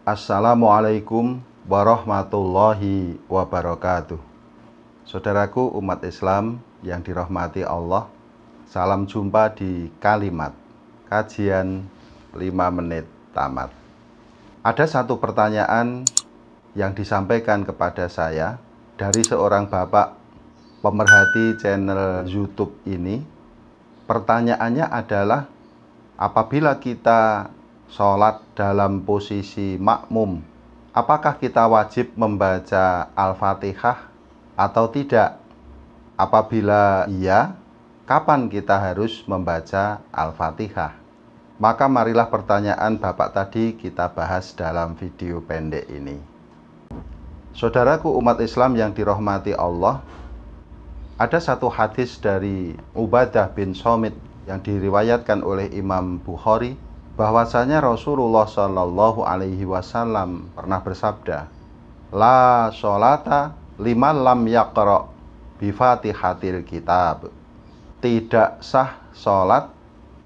Assalamualaikum warahmatullahi wabarakatuh. Saudaraku umat Islam yang dirahmati Allah, salam jumpa di Kalimat Kajian 5 menit tamat. Ada satu pertanyaan yang disampaikan kepada saya dari seorang bapak pemerhati channel YouTube ini. Pertanyaannya adalah, apabila kita sholat dalam posisi makmum, apakah kita wajib membaca Al-Fatihah atau tidak? Apabila iya, kapan kita harus membaca Al-Fatihah? Maka marilah pertanyaan Bapak tadi kita bahas dalam video pendek ini. Saudaraku umat Islam yang dirahmati Allah, ada satu hadis dari Ubadah bin Somit yang diriwayatkan oleh Imam Bukhari, bahwasanya Rasulullah Shallallahu Alaihi Wasallam pernah bersabda, la sholata liman lam yaqra bi fatihatil kitab. Tidak sah sholat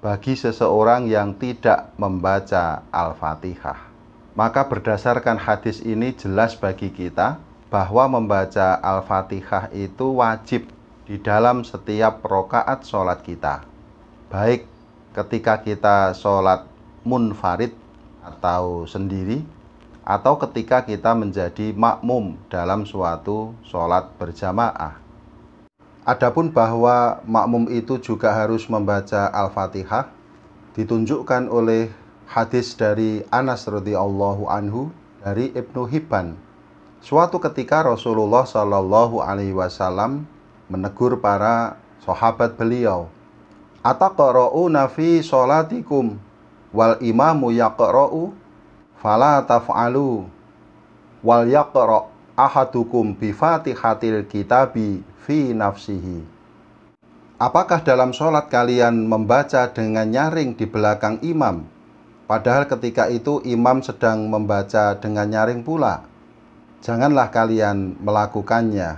bagi seseorang yang tidak membaca Al-Fatihah. Maka berdasarkan hadis ini jelas bagi kita bahwa membaca Al-Fatihah itu wajib di dalam setiap rakaat sholat kita, baik ketika kita sholat munfarid atau sendiri, atau ketika kita menjadi makmum dalam suatu sholat berjamaah. Adapun bahwa makmum itu juga harus membaca Al-Fatihah ditunjukkan oleh hadis dari Anas radhiyallahu anhu dari Ibnu Hibban. Suatu ketika Rasulullah Shallallahu Alaihi Wasallam menegur para sahabat beliau, ataqra'una fi sholatikum wal imamu yaqra'u fala taf'alu wal yaqra' ahadukum bi fatihatil kitabi fi nafsihi. Apakah dalam sholat kalian membaca dengan nyaring di belakang imam, padahal ketika itu imam sedang membaca dengan nyaring pula? Janganlah kalian melakukannya.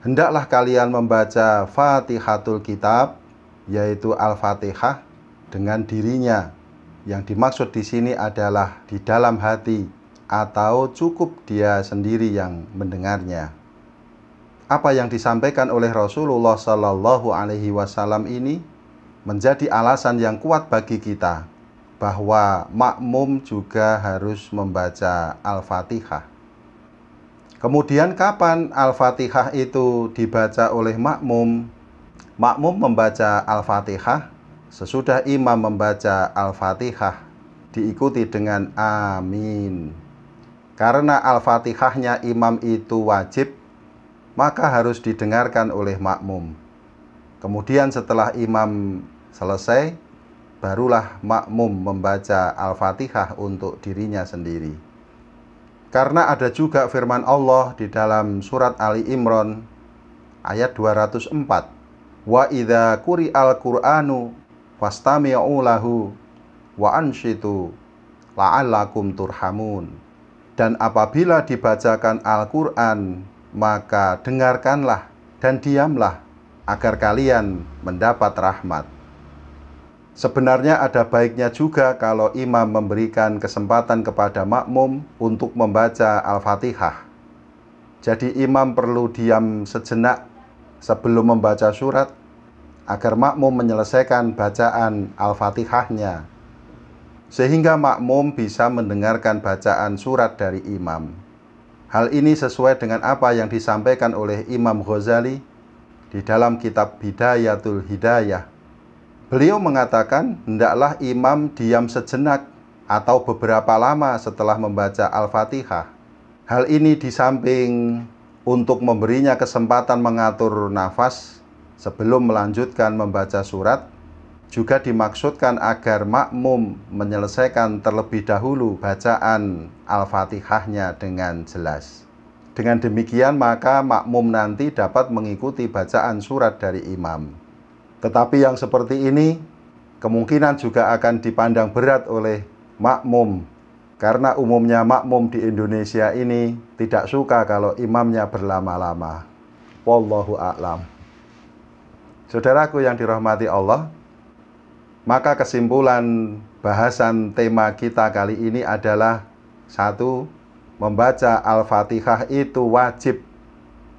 Hendaklah kalian membaca Fatihatul Kitab, yaitu Al-Fatihah, dengan dirinya. Yang dimaksud di sini adalah di dalam hati, atau cukup dia sendiri yang mendengarnya. Apa yang disampaikan oleh Rasulullah Shallallahu Alaihi Wasallam ini menjadi alasan yang kuat bagi kita bahwa makmum juga harus membaca Al-Fatihah. Kemudian kapan Al-Fatihah itu dibaca oleh makmum? Makmum membaca Al-Fatihah sesudah imam membaca Al-Fatihah, diikuti dengan amin. Karena Al-Fatihahnya imam itu wajib, maka harus didengarkan oleh makmum. Kemudian setelah imam selesai, barulah makmum membaca Al-Fatihah untuk dirinya sendiri. Karena ada juga firman Allah di dalam surat Ali Imran ayat 204, wa idza quri'al qur'anu fastami'u lahu wa anshitu la'allakum turhamun. Dan apabila dibacakan Al-Quran, maka dengarkanlah dan diamlah agar kalian mendapat rahmat. Sebenarnya ada baiknya juga kalau imam memberikan kesempatan kepada makmum untuk membaca Al-Fatihah. Jadi imam perlu diam sejenak sebelum membaca surat agar makmum menyelesaikan bacaan Al-Fatihahnya, sehingga makmum bisa mendengarkan bacaan surat dari imam. Hal ini sesuai dengan apa yang disampaikan oleh Imam Ghazali di dalam kitab Bidayatul Hidayah. Beliau mengatakan, hendaklah imam diam sejenak atau beberapa lama setelah membaca Al-Fatihah. Hal ini di samping untuk memberinya kesempatan mengatur nafas sebelum melanjutkan membaca surat, juga dimaksudkan agar makmum menyelesaikan terlebih dahulu bacaan Al-Fatihahnya dengan jelas. Dengan demikian maka makmum nanti dapat mengikuti bacaan surat dari imam. Tetapi yang seperti ini kemungkinan juga akan dipandang berat oleh makmum, karena umumnya makmum di Indonesia ini tidak suka kalau imamnya berlama-lama. Wallahu a'lam. Saudaraku yang dirahmati Allah, maka kesimpulan bahasan tema kita kali ini adalah Satu, membaca Al-Fatihah itu wajib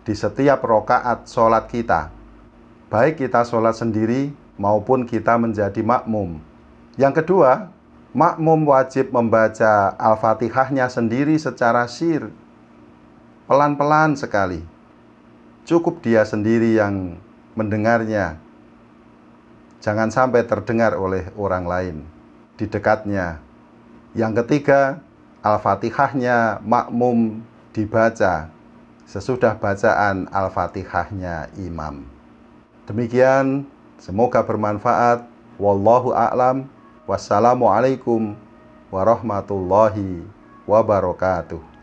di setiap rokaat sholat kita, baik kita sholat sendiri maupun kita menjadi makmum. Yang kedua, makmum wajib membaca Al-Fatihahnya sendiri secara sir, pelan-pelan sekali. Cukup dia sendiri yang mendengarnya. Jangan sampai terdengar oleh orang lain di dekatnya. Yang ketiga, Al-Fatihahnya makmum dibaca sesudah bacaan Al-Fatihahnya imam. Demikian, semoga bermanfaat. Wallahu a'lam. Wassalamualaikum warahmatullahi wabarakatuh.